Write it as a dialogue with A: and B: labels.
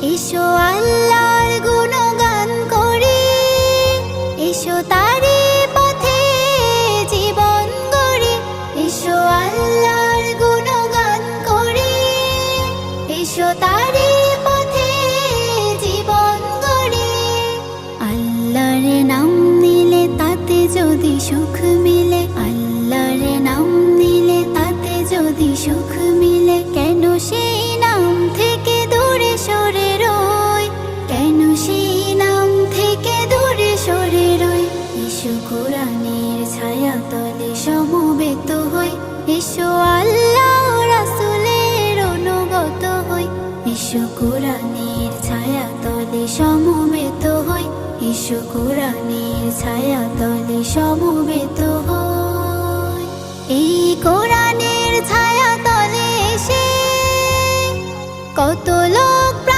A: এসো আল্লাহর গুণগান করি, এসো তারি পথে জীবন গড়ি। এসো আল্লাহর গুণগান করি, এসো তারি পথে জীবন গড়ি। আল্লাহর নাম নিলে তাতে যদি সুখ মিলে, আল্লাহর নাম নিলে তাতে যদি সুখ মিলে, কেন সেই নাম থেকে দূরে সরে রই, কেন সেই নাম থেকে দূরে সরে রই। এসো কোরআনের ছায়া তলে সমবেত হই, এসো আল্লাহ রাসূলের অনুগত হই। এসো কোরআনের ছায়া তলে সমবেত হই, এসো কোরআনের ছায়া তলে সমবেত হই। এই কোরআনের ছায়া তলে এসে কত লোক